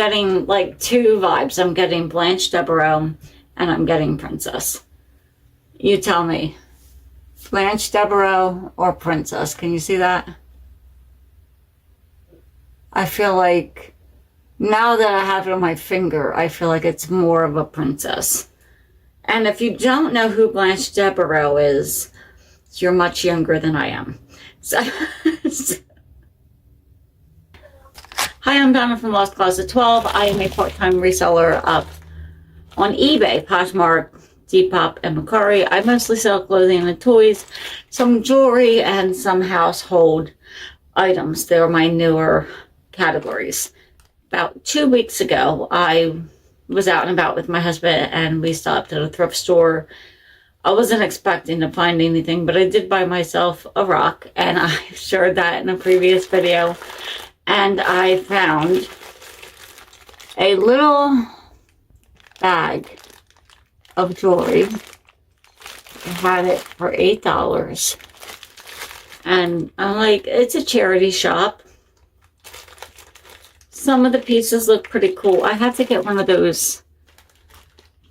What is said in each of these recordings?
getting like two vibes. I'm getting Blanche Devereaux and I'm getting Princess. You tell me. Blanche Devereaux or Princess. Can you see that? I feel like now that I have it on my finger, I feel like it's more of a princess. And if you don't know who Blanche Devereaux is, you're much younger than I am. So, hi, I'm Donna from Lost Closet 12. I am a part-time reseller up on eBay, Poshmark, Depop, and Mercari. I mostly sell clothing and toys, some jewelry, and some household items. They're my newer categories. About 2 weeks ago, I was out and about with my husband and we stopped at a thrift store. I wasn't expecting to find anything, but I did buy myself a rock, and I shared that in a previous video. And I found a little bag of jewelry. I had it for $8. And I'm like, it's a charity shop. Some of the pieces look pretty cool. I have to get one of those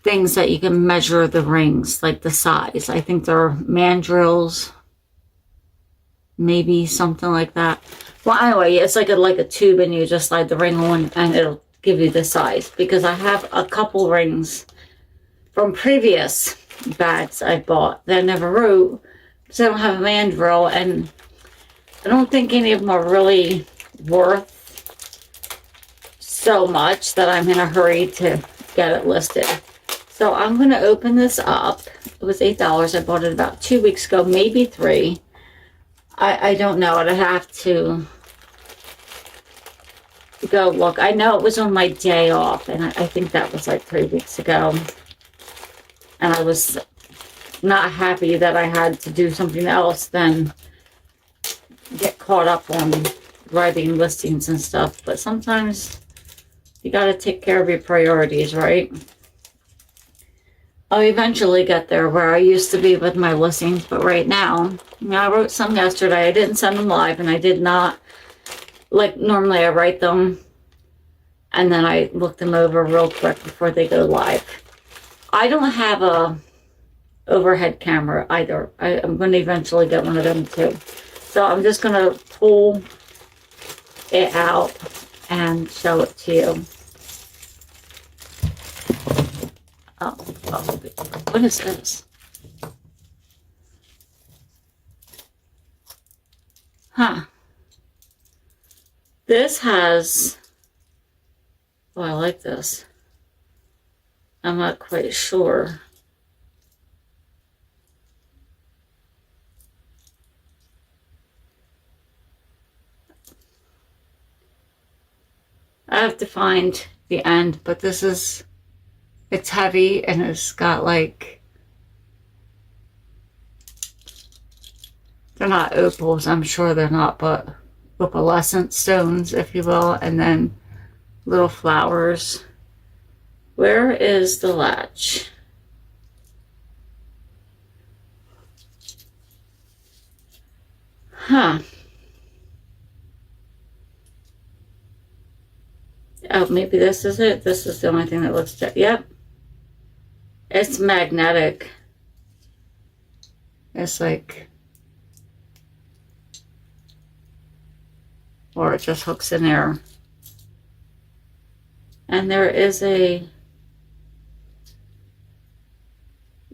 things that you can measure the rings, like the size. I think they're mandrels, maybe something like that. Well, anyway, it's like a tube, and you just slide the ring on, and it'll give you the size. Because I have a couple rings from previous bags I bought that I never wrote, because I don't have a mandrel, and I don't think any of them are really worth so much that I'm in a hurry to get it listed. So I'm going to open this up. It was $8. I bought it about 2 weeks ago, maybe 3. I don't know. I'd have to go look. I know it was on my day off, and I think that was like 3 weeks ago. And I was not happy that I had to do something else than get caught up on writing listings and stuff. But sometimes you got to take care of your priorities, right? I'll eventually get there where I used to be with my listings, but right now, I wrote some yesterday. I didn't send them live, and I did not, like normally I write them and then I look them over real quick before they go live. I don't have a overhead camera either. I'm going to eventually get one of them too. So I'm just going to pull it out and show it to you. Oh, what is this? Huh. This has, oh, I like this. I'm not quite sure. I have to find the end, but this is, it's heavy, and it's got like, they're not opals, I'm sure they're not, but opalescent stones, if you will, and then little flowers. Where is the latch? Huh. Oh, maybe this is it. This is the only thing that looks, yep. It's magnetic. It's like, or it just hooks in there. And there is a,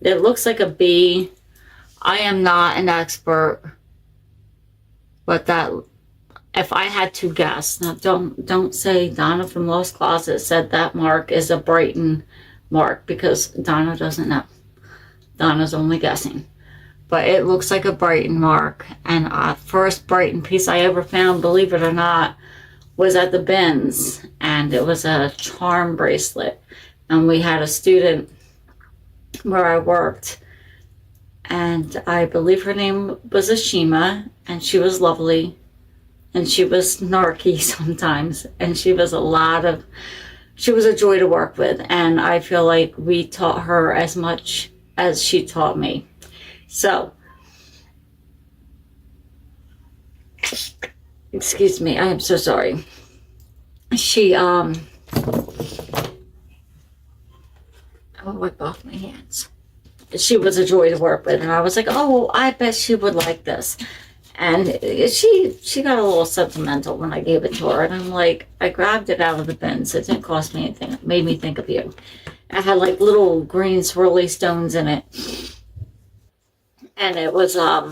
it looks like a bee. I am not an expert, but that, if I had to guess, now don't say Donna from Lost Closet said that mark is a Brighton mark, because Donna doesn't know. Donna's only guessing. But it looks like a Brighton mark. And first Brighton piece I ever found, believe it or not, was at the bins, and it was a charm bracelet. And we had a student where I worked, and I believe her name was Ashima, and she was lovely, and she was snarky sometimes, and she was a joy to work with, and I feel like we taught her as much as she taught me. So, excuse me, I am so sorry. She I'll wipe off my hands. She was a joy to work with, and I was like, oh, I bet she would like this. And she got a little sentimental when I gave it to her, and I'm like, I grabbed it out of the bin, so it didn't cost me anything. It made me think of you. It had like little green swirly stones in it, and it was I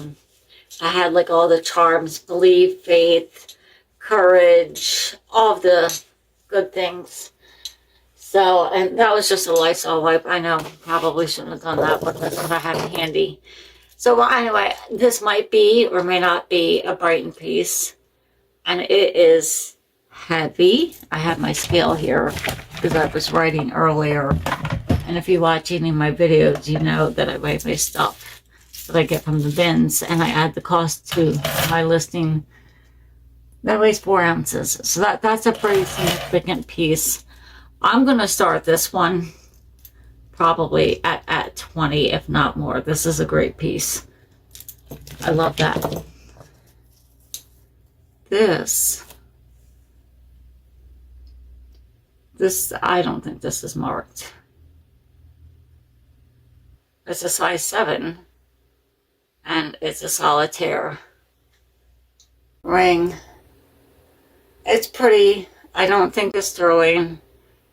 had like all the charms: belief, faith, courage, all of the good things. So, and that was just a Lysol wipe. I know, probably shouldn't have done that, but that's what I had handy. So anyway, this might be or may not be a Brighton piece. And it is heavy. I have my scale here because I was writing earlier. And if you watch any of my videos, you know that I weigh my stuff that I get from the bins. And I add the cost to my listing. That weighs 4 ounces. So that's a pretty significant piece. I'm going to start this one probably at 20, if not more. This is a great piece. I love that. This, I don't think this is marked. It's a size 7, and it's a solitaire ring. It's pretty. I don't think it's sterling.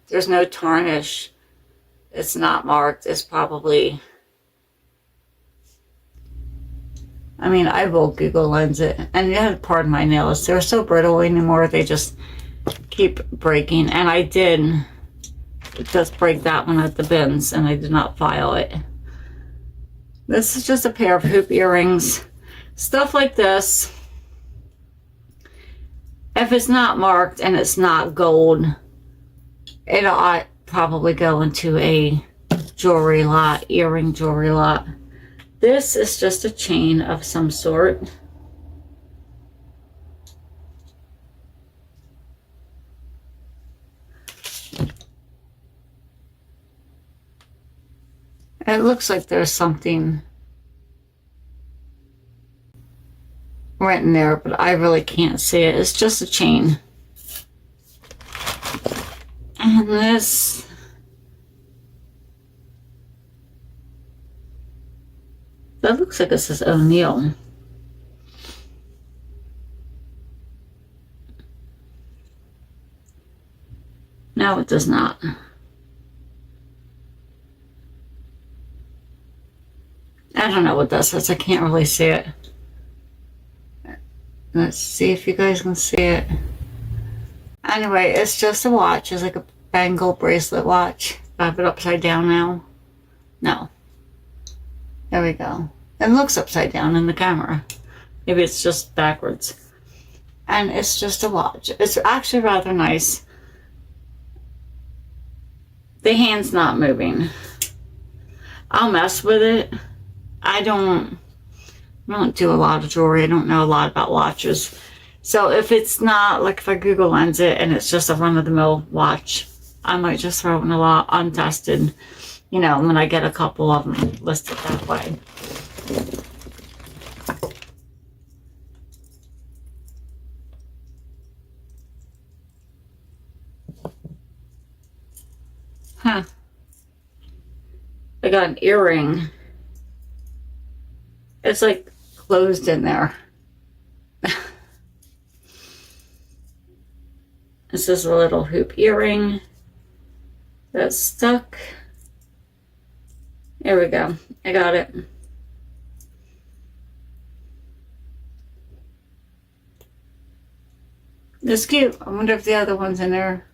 There's no tarnish. It's not marked. It's probably, I mean, I will Google Lens it. And you have to pardon my nails. They're so brittle anymore. They just keep breaking. And I did just break that one at the bins, and I did not file it. This is just a pair of hoop earrings. Stuff like this, if it's not marked and it's not gold, it ought probably go into a jewelry lot, earring jewelry lot. This is just a chain of some sort. It looks like there's something written there, but I really can't see it. It's just a chain. And this, that looks like it says O'Neill. No, it does not. I don't know what that says. I can't really see it. Let's see if you guys can see it. Anyway, it's just a watch. It's like a bangle bracelet watch. I have it upside down now. No. There we go. It looks upside down in the camera. Maybe it's just backwards. And it's just a watch. It's actually rather nice. The hand's not moving. I'll mess with it. I don't do a lot of jewelry. I don't know a lot about watches. So if it's not, like if I Google Lens it and it's just a run-of-the-mill watch, I might just throw it in a lot untested, you know, when I get a couple of them listed that way. Huh. I got an earring. It's like closed in there. This is a little hoop earring that's stuck. There we go. I got it. It's cute. I wonder if the other one's in there.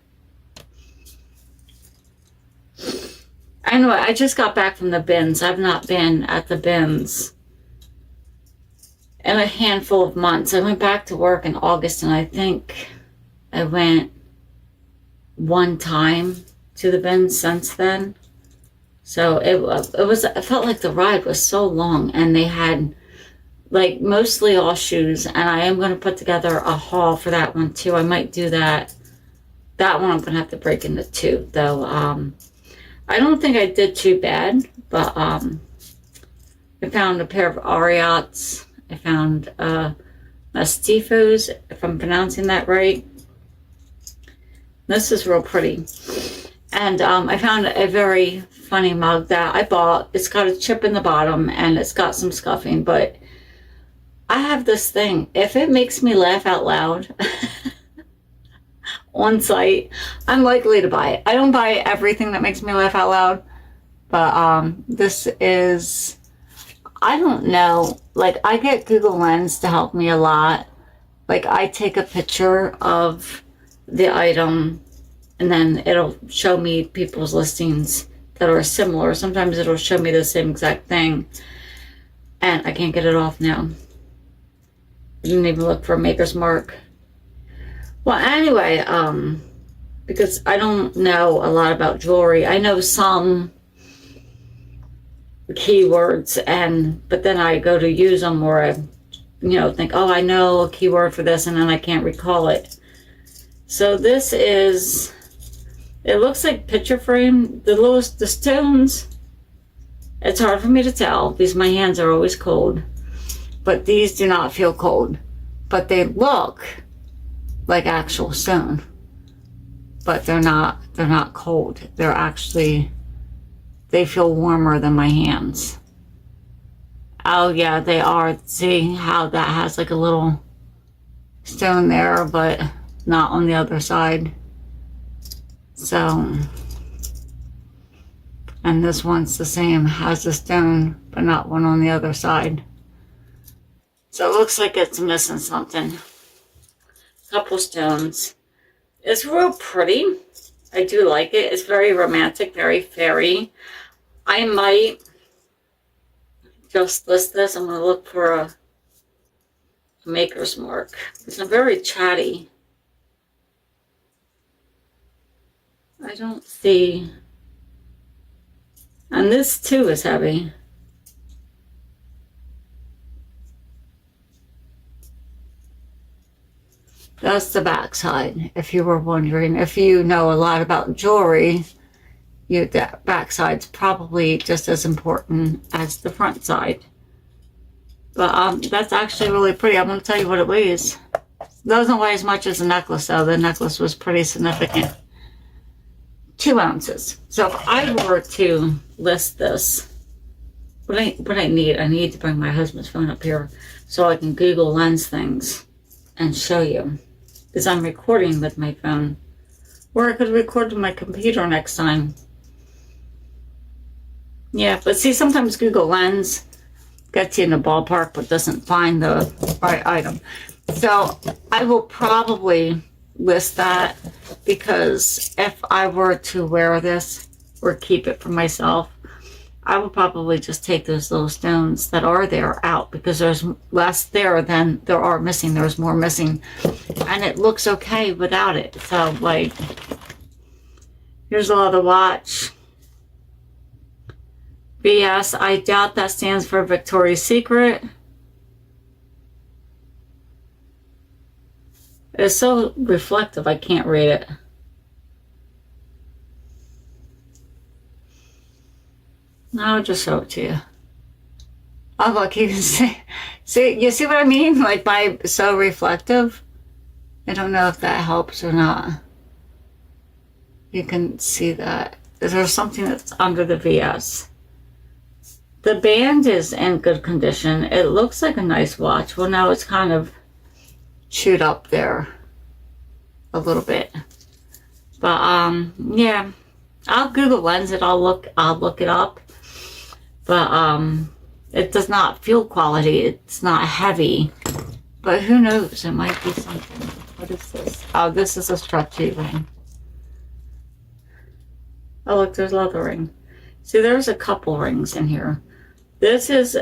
Anyway, I just got back from the bins. I've not been at the bins in a handful of months. I went back to work in August, and I think I went one time to the bins since then. So it felt like the ride was so long, and they had like mostly all shoes, and I am going to put together a haul for that one too. I might do that. That one I'm going to have to break into two though. I don't think I did too bad, but I found a pair of Ariots. I found Mastifos, if I'm pronouncing that right. This is real pretty. And I found a very funny mug that I bought. It's got a chip in the bottom and it's got some scuffing, but I have this thing. If it makes me laugh out loud on site, I'm likely to buy it. I don't buy everything that makes me laugh out loud, but this is, I don't know, like I get Google Lens to help me a lot. Like I take a picture of the item and then it'll show me people's listings that are similar. Sometimes it'll show me the same exact thing and I can't get it off now. I didn't even look for a maker's mark. Well, anyway, because I don't know a lot about jewelry. I know some keywords, but then I go to use them or I, think, oh, I know a keyword for this, and then I can't recall it. So this is, it looks like picture frame. The stones, it's hard for me to tell because my hands are always cold. But these do not feel cold. But they look like actual stone. But they're not cold. They're actually, they feel warmer than my hands. Oh yeah, they are. See how that has like a little stone there, but not on the other side. So, and this one's the same, has a stone, but not one on the other side. So it looks like it's missing something. Couple stones. It's real pretty. I do like it. It's very romantic, very fairy. I might just list this. I'm going to look for a maker's mark. It's very chatty. I don't see. And this too is heavy. That's the back side, if you were wondering. If you know a lot about jewelry, that back side's probably just as important as the front side. But that's actually really pretty. I'm going to tell you what it weighs. It doesn't weigh as much as the necklace, though. The necklace was pretty significant. 2 ounces. So if I were to list this, what I need to bring my husband's phone up here so I can Google Lens things and show you. Because I'm recording with my phone. Or I could record to my computer next time. Yeah, but see, sometimes Google Lens gets you in the ballpark but doesn't find the right item. So I will probably list that, because if I were to wear this or keep it for myself, I would probably just take those little stones that are there out, because there's less there than there are missing. There's more missing. And it looks okay without it. So, like, here's a leather watch. VS, I doubt that stands for Victoria's Secret. It's so reflective, I can't read it. I'll just show it to you. Oh, look, you can see, you see what I mean? Like, by so reflective. I don't know if that helps or not. You can see that. There's something that's under the VS. The band is in good condition. It looks like a nice watch. Well, now it's kind of chewed up there a little bit. But, yeah. I'll Google Lens it. I'll look it up. But it does not feel quality. It's not heavy. But who knows? It might be something. What is this? Oh, this is a stretchy ring. Oh, look, there's leather ring. See, there's a couple rings in here. This is,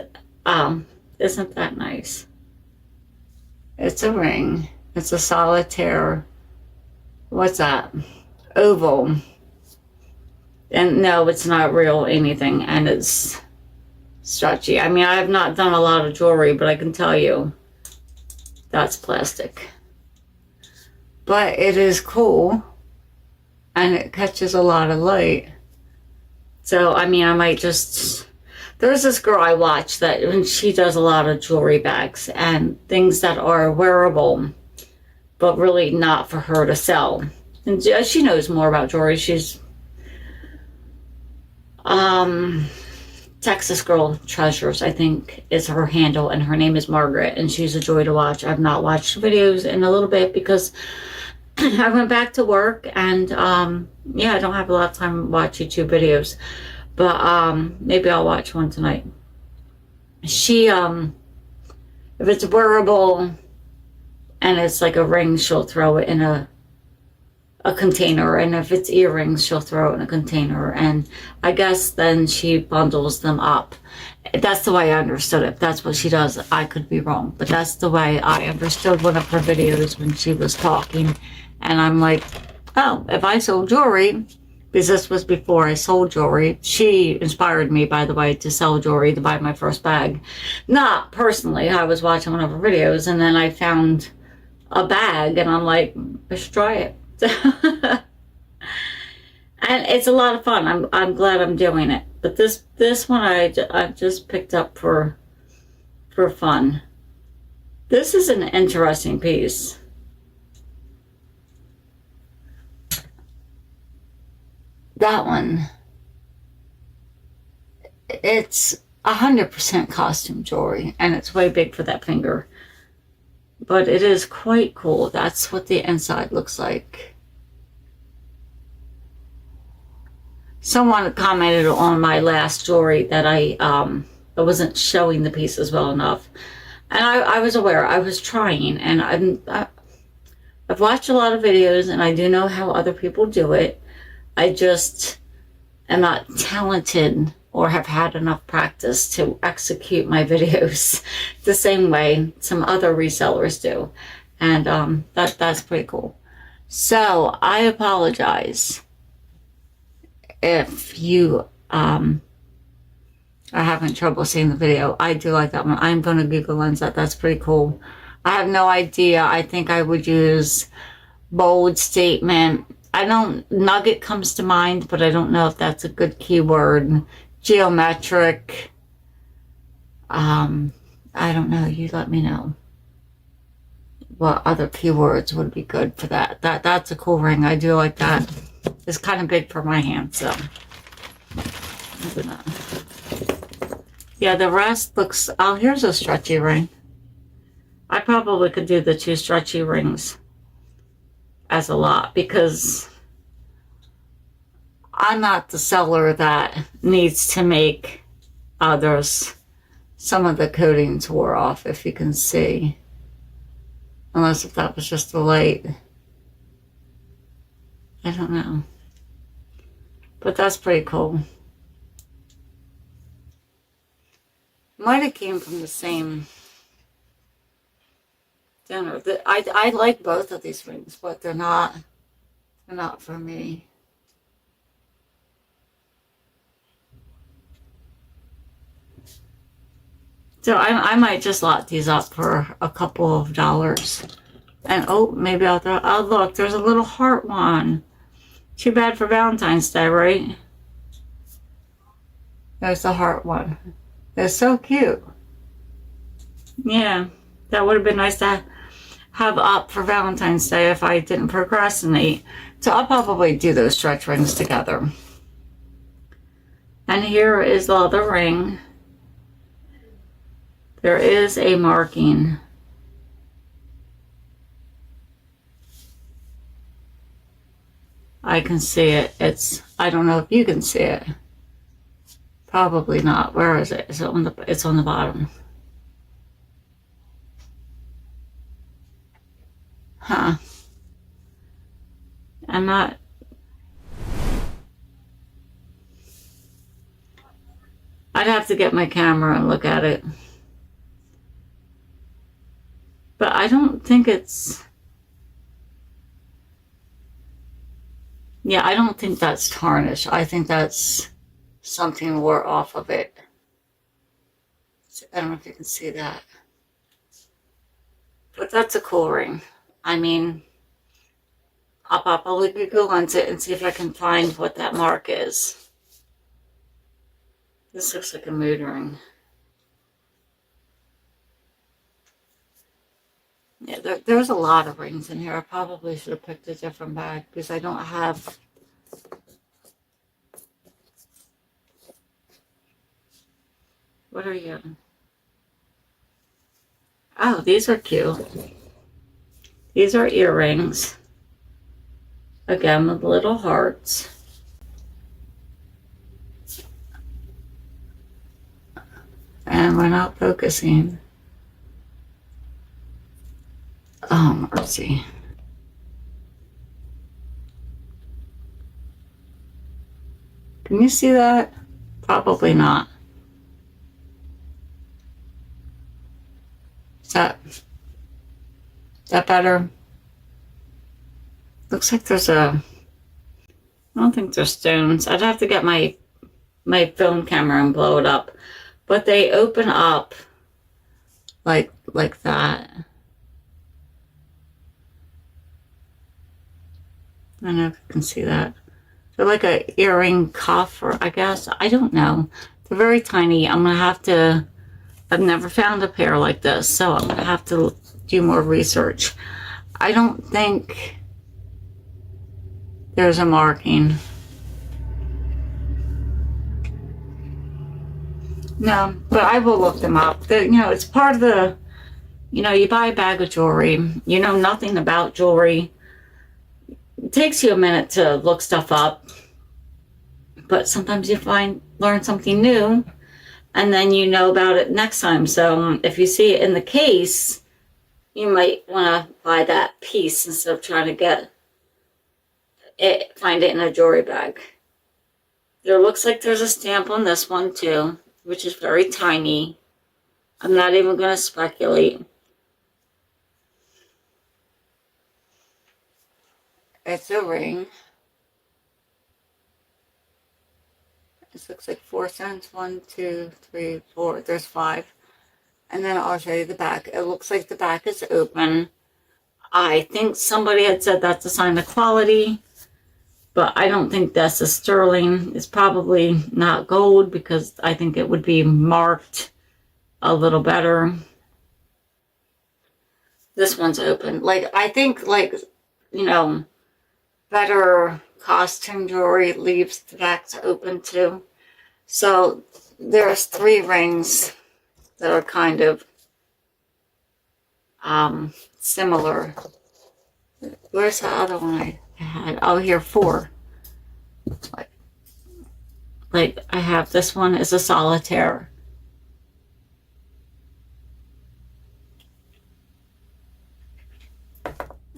isn't that nice? It's a ring. It's a solitaire. What's that? Oval. And no, it's not real anything. And it's stretchy. I mean, I have not done a lot of jewelry, but I can tell you that's plastic. But it is cool. And it catches a lot of light. So, I mean, I might just... There's this girl I watch that, and she does a lot of jewelry bags and things that are wearable, but really not for her to sell. And she knows more about jewelry. She's Texas Girl Treasures, I think, is her handle, and her name is Margaret, and she's a joy to watch. I've not watched videos in a little bit because I went back to work, and yeah, I don't have a lot of time to watch YouTube videos, but maybe I'll watch one tonight. She if it's wearable and it's like a ring, she'll throw it in a container, and if it's earrings, she'll throw it in a container, and I guess then she bundles them up. That's the way I understood it. If that's what she does, I could be wrong, but that's the way I understood one of her videos when she was talking. And I'm like, oh, if I sold jewelry, because this was before I sold jewelry. She inspired me, by the way, to sell jewelry, to buy my first bag. Not personally, I was watching one of her videos, and then I found a bag, and I'm like, let's try it. And it's a lot of fun. I'm glad I'm doing it. But this one I just picked up for fun. This is an interesting piece. That one, it's 100% costume jewelry, and it's way big for that finger. But it is quite cool. That's what the inside looks like. Someone commented on my last jewelry that I wasn't showing the pieces well enough. And I was aware. I was trying. And I've watched a lot of videos, and I do know how other people do it. I just am not talented or have had enough practice to execute my videos the same way some other resellers do. And that's pretty cool. So I apologize if you are having trouble seeing the video. I do like that one. I'm going to Google Lens that. That's pretty cool. I have no idea. I think I would use bold statement. Nugget comes to mind, but I don't know if that's a good keyword. Geometric. I don't know. You let me know what other keywords would be good for that. That's a cool ring. I do like that. It's kind of big for my hand, so. Yeah, the rest looks... Oh, here's a stretchy ring. I probably could do the 2 stretchy rings as a lot, because I'm not the seller that needs to make others. Some of the coatings wore off, if you can see. Unless if that was just the light. I don't know. But that's pretty cool. Might have came from the same dinner. I like both of these rings, but they're not for me. So I might just lot these up for a couple of dollars. And oh, maybe I'll throw... Oh, look, there's a little heart one. Too bad for Valentine's Day, right? There's the heart one. They're so cute. Yeah, that would have been nice to have up for Valentine's Day if I didn't procrastinate. So I'll probably do those stretch rings together. And here is the other ring. There is a marking. I can see it. I don't know if you can see it. Probably not. Where is it? It's on the bottom. Huh. I'm not... I'd have to get my camera and look at it. But I don't think it's... Yeah, I don't think that's tarnish. I think that's something wore off of it. I don't know if you can see that. But that's a cool ring. I mean, I'll probably Google Lens it and see if I can find what that mark is. This looks like a mood ring. Yeah, there's a lot of rings in here. I probably should have picked a different bag because I don't have... What are you? Oh, these are cute. These are earrings. Again, with little hearts. And we're not focusing. Oh, mercy. Can you see that? Probably not. Is that better? Looks like there's a... I don't think there's stones. I'd have to get my film camera and blow it up. But they open up like that. I don't know if you can see that. They're like a earring cuff, or I guess. I don't know. They're very tiny. I'm going to have to... I've never found a pair like this, so I'm going to have to do more research. I don't think there's a marking. No, but I will look them up. It's part of the... you buy a bag of jewelry. You know nothing about jewelry. It takes you a minute to look stuff up. But sometimes you learn something new, and then you know about it next time. So if you see it in the case, you might want to buy that piece instead of trying to find it in a jewelry bag. There looks like there's a stamp on this one too, which is very tiny. I'm not even going to speculate. It's a ring. This looks like 4 cents. 1, 2, 3, 4. There's 5. And then I'll show you the back. It looks like the back is open. I think somebody had said that's a sign of quality, but I don't think this is sterling. It's probably not gold because I think it would be marked a little better. This one's open. I think better costume jewelry leaves the backs open too. So there's 3 rings that are kind of similar. Where's the other one I had? Oh, here, 4. Like I have this one is a solitaire.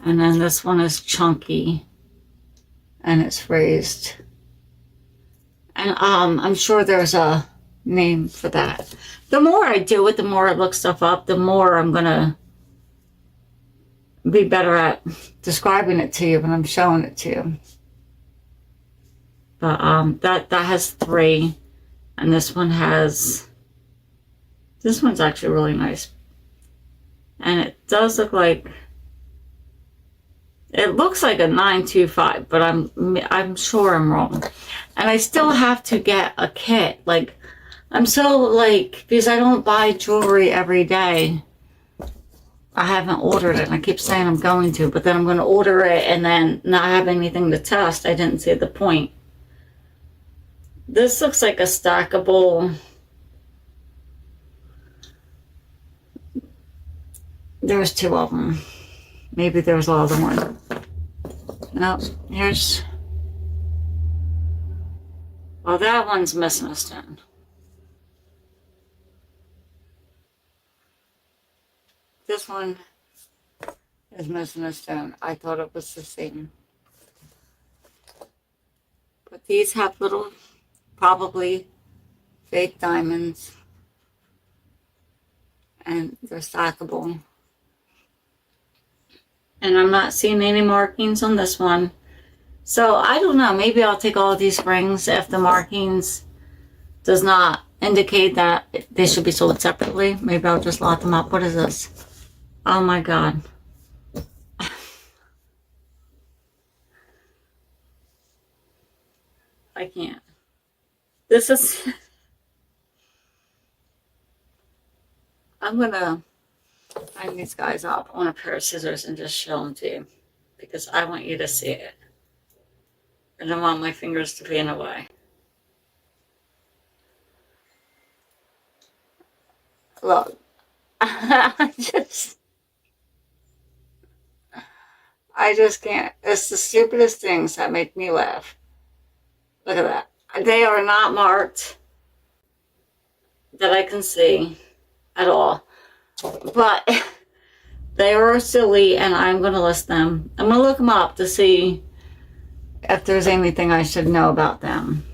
And then this one is chunky. And it's raised. And I'm sure there's a name for that. The more I do it, the more I look stuff up, the more I'm gonna be better at describing it to you when I'm showing it to you. But that has 3, and this one's actually really nice. And it does look like... It looks like a 925, but I'm sure I'm wrong. And I still have to get a kit. I'm so because I don't buy jewelry every day. I haven't ordered it, and I keep saying I'm going to, but then I'm going to order it and then not have anything to test. I didn't see the point. This looks like a stackable... There's 2 of them. Maybe there's a other one. No, here's... Well, that one's missing a stone. This one is missing a stone. I thought it was the same. But these have little, probably fake diamonds. And they're stackable. And I'm not seeing any markings on this one. So I don't know. Maybe I'll take all of these rings if the markings does not indicate that they should be sold separately. Maybe I'll just lot them up. What is this? Oh my God. I can't. This is... I'm gonna Line these guys up on a pair of scissors and just show them to you because I want you to see it. I don't want my fingers to be in the way. Look, I just can't. It's the stupidest things that make me laugh. Look at that. They are not marked that I can see at all. But they are silly and I'm going to list them. I'm going to look them up to see if there's anything I should know about them.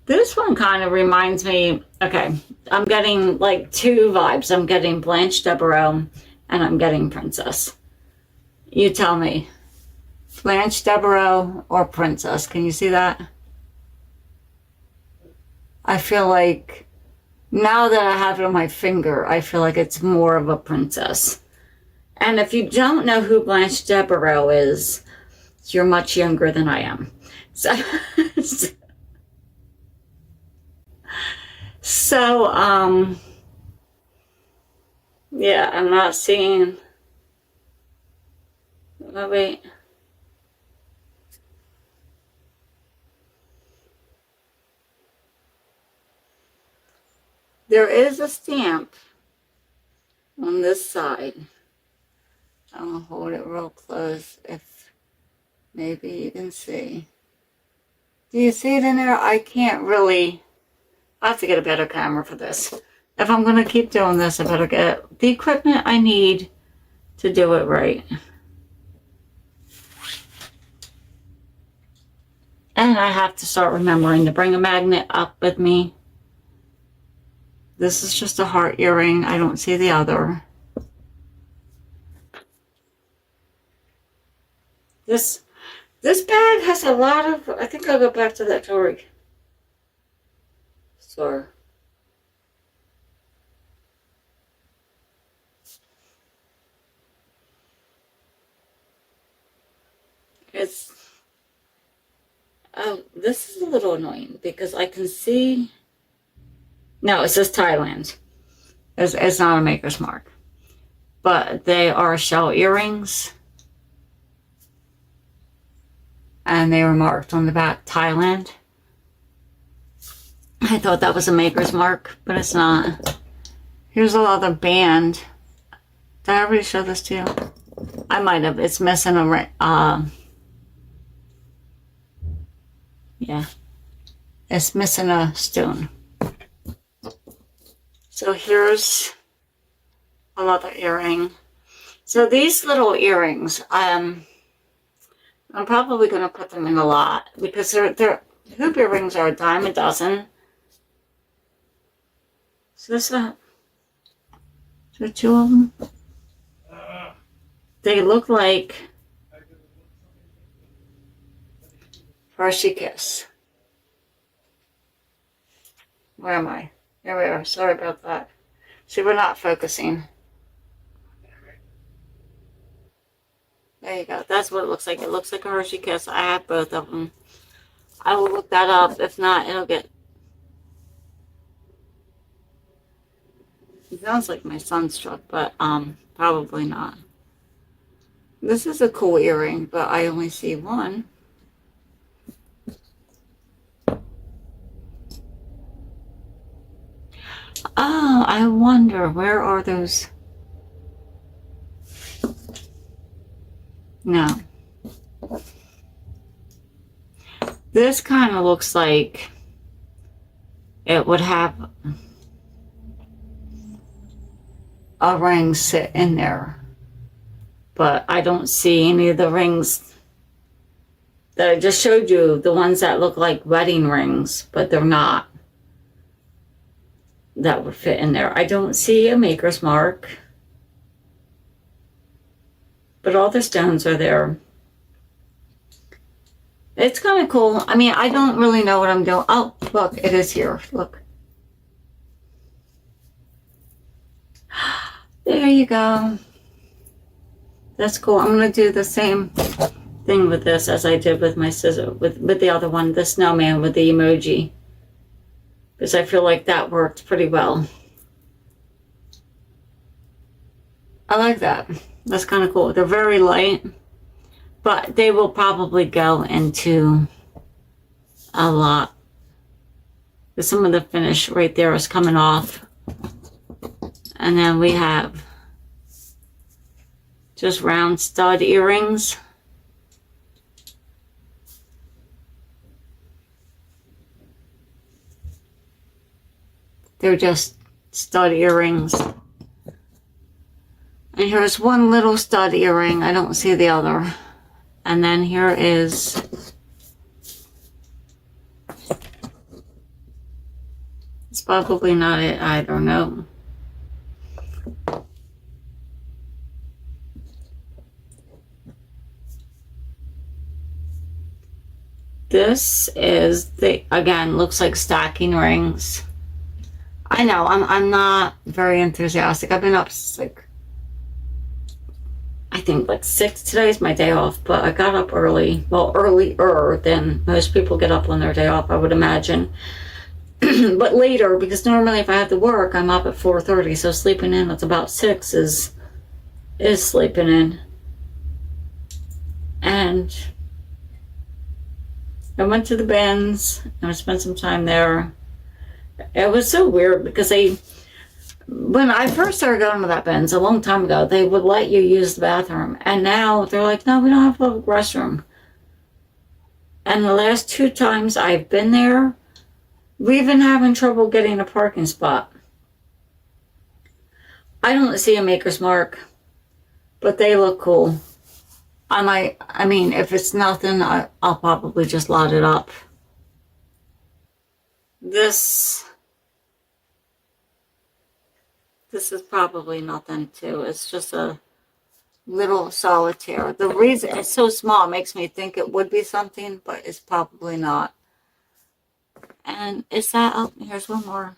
This one kind of reminds me, okay, I'm getting like two vibes. I'm getting Blanche Devereaux and I'm getting Princess. You tell me. Blanche Devereaux or Princess. Can you see that? I feel like now that I have it on my finger, I feel like it's more of a princess. And if you don't know who Blanche Devereaux is, you're much younger than I am. So, yeah, I'm not seeing. Oh, wait. There is a stamp on this side. I'm going to hold it real close if maybe you can see. Do you see it in there? I can't really. I have to get a better camera for this. If I'm going to keep doing this, I better get the equipment I need to do it right. And I have to start remembering to bring a magnet up with me. This is just a heart earring. I don't see the other. This bag has a lot of, I think I'll go back to that jewelry store. Oh, this is a little annoying because I can see. No, it says Thailand. It's not a maker's mark. But they are shell earrings. And they were marked on the back, Thailand. I thought that was a maker's mark, but it's not. Here's a leather band. Did I already show this to you? I might have. It's missing a yeah. It's missing a stone. So here's another earring. So these little earrings, I'm probably going to put them in a lot because they're hoop earrings are a dime a dozen. So is there two of them? They look like Hershey Kiss. Where am I? There we are. Sorry about that. See, we're not focusing. There you go. That's what it looks like. It looks like a Hershey Kiss. I have both of them. I will look that up. If not, it'll get... It sounds like my son's truck, but probably not. This is a cool earring, but I only see one. Oh, I wonder, where are those? No. This kind of looks like it would have a ring sit in there. But I don't see any of the rings that I just showed you, the ones that look like wedding rings, but they're not. That would fit in there. I don't see a maker's mark, but all the stones are there. It's kind of cool. I mean, I don't really know what I'm doing. Oh, look, it is here. Look. There you go. That's cool. I'm going to do the same thing with this as I did with my scissor, with the other one, the snowman with the emoji. because I feel like that worked pretty well. I like that. That's kind of cool. They're very light, but they will probably go into a lot. Some of the finish right there is coming off. And then we have just round stud earrings. They're just stud earrings. And here's one little stud earring. I don't see the other. And then here is it's probably not it either, no. This is the, again, looks like stacking rings. I know, I'm not very enthusiastic. I've been up since like, I think like 6. Today's my day off, but I got up early. Well, earlier than most people get up on their day off, I would imagine. But later, because normally if I have to work, I'm up at 4:30, so sleeping in at about 6 is sleeping in. And I went to the bins and I spent some time there. It was so weird because when I first started going to that bins a long time ago, they would let you use the bathroom. And now they're like, no, we don't have a public restroom. And the last 2 times I've been there, we've been having trouble getting a parking spot. I don't see a Maker's Mark, but they look cool. I mean, if it's nothing, I'll probably just lot it up. This is probably nothing too. It's just a little solitaire. The reason it's so small makes me think it would be something, but it's probably not. And is that, oh, here's one more.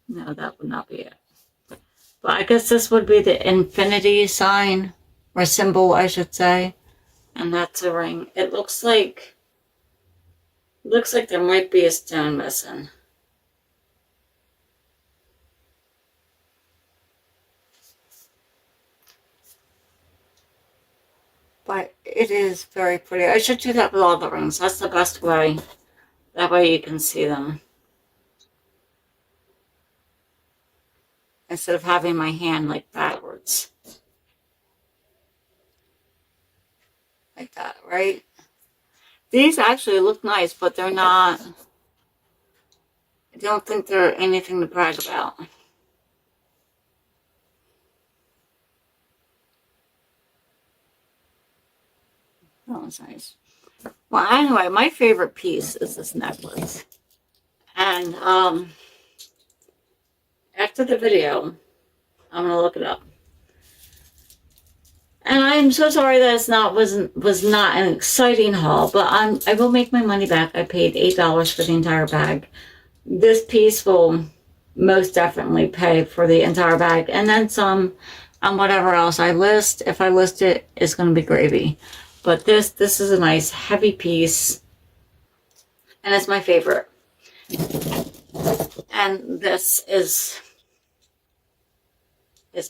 No, that would not be it. But I guess this would be the infinity sign, or symbol, I should say. And that's a ring. It looks like there might be a stone missing. But it is very pretty. I should do that with all the rings. That's the best way. That way you can see them. Instead of having my hand like backwards. Like that, right? These actually look nice, but they're not. I don't think they're anything to brag about. That was nice. Well, anyway, my favorite piece is this necklace. And after the video, I'm gonna look it up. And I am so sorry that was not an exciting haul, but I will make my money back. I paid $8 for the entire bag. This piece will most definitely pay for the entire bag, and then some on whatever else I list. If I list it, it's going to be gravy. But this is a nice heavy piece, and it's my favorite. And this is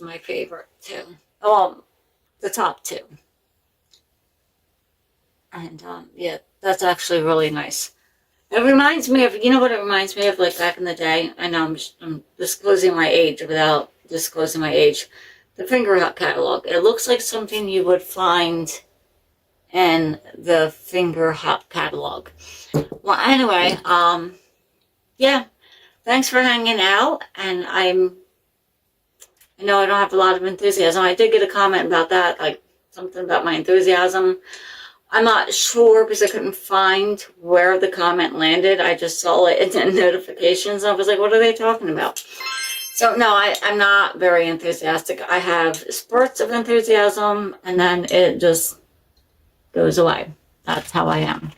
my favorite too. Oh, the top 2. And yeah, that's actually really nice. It reminds me of, you know what it reminds me of, like back in the day? I know I'm disclosing my age without disclosing my age. The Finger Hut catalog. It looks like something you would find in the Finger Hut catalog. Well, anyway, yeah. Thanks for hanging out, and I know I don't have a lot of enthusiasm. I did get a comment about that, like something about my enthusiasm. I'm not sure because I couldn't find where the comment landed. I just saw it in notifications. I was like, what are they talking about? So no, I'm not very enthusiastic. I have spurts of enthusiasm and then it just goes away. That's how I am.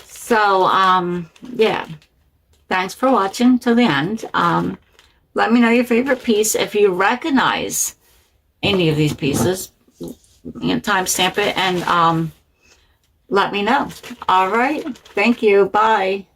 So, yeah. Thanks for watching till the end. Let me know your favorite piece. If you recognize any of these pieces, you know, timestamp it and let me know. All right. Thank you. Bye.